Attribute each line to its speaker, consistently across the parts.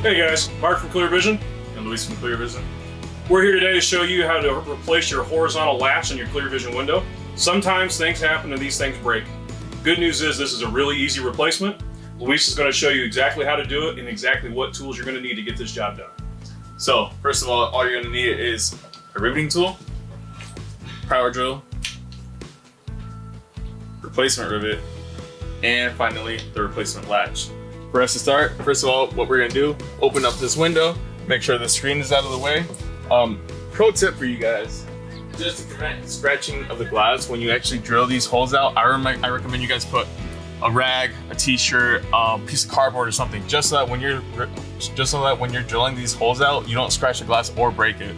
Speaker 1: Hey guys, Mark from Cleer Vision.
Speaker 2: And Luis from Cleer Vision.
Speaker 1: We're here today to show you how to replace your horizontal latch in your Cleer Vision window. Sometimes things happen and these things break. Good news is this is a really easy replacement. Luis is going to show you exactly how to do it and exactly what tools you're going to need to get this job done.
Speaker 2: So, first of all you're going to need is a riveting tool, power drill, replacement rivet, and finally the replacement latch. For us to start, first of all, what we're going to do, open up this window, make sure the screen is out of the way. Pro tip for you guys, just to prevent scratching of the glass when you actually drill these holes out, I recommend you guys put a rag, a t-shirt, piece of cardboard or something, just so that when you're drilling these holes out, you don't scratch the glass or break it.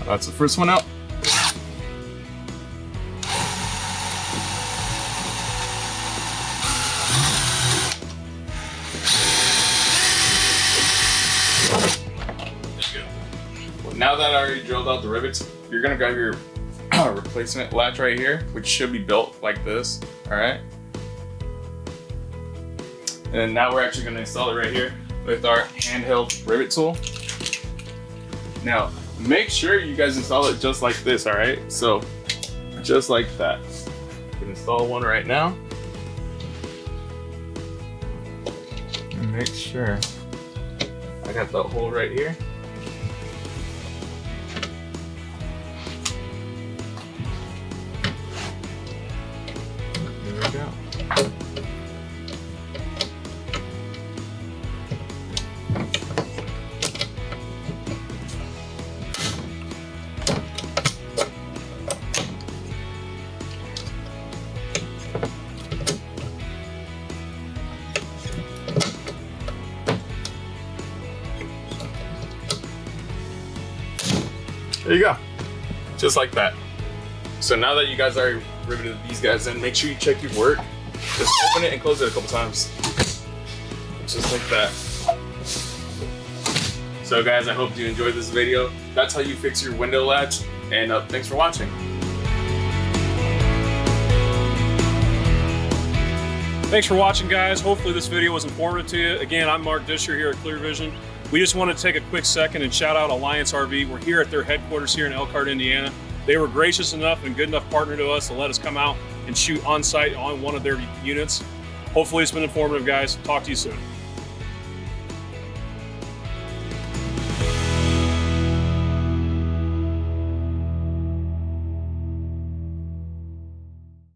Speaker 2: That's the first one out. Now that I already drilled out the rivets, you're gonna grab your replacement latch right here, which should be built like this, all right? And now we're actually gonna install it right here with our handheld rivet tool. Now, make sure you guys install it just like this, all right? So, just like that. You can install one right now. And make sure I got that hole right here. There we go. There you go, just like that. So now that you guys are riveted these guys in, make sure you check your work. Just open it and close it a couple times. Just like that. So guys, I hope you enjoyed this video. That's how you fix your window latch, and thanks for watching.
Speaker 1: Thanks for watching, guys. Hopefully this video was informative to you. Again, I'm Mark Disher here at Cleer Vision. We just want to take a quick second and shout out Alliance RV. We're here at their headquarters here in Elkhart, Indiana. They were gracious enough and good enough partner to us to let us come out and shoot on site on one of their units. Hopefully it's been informative, guys. Talk to you soon.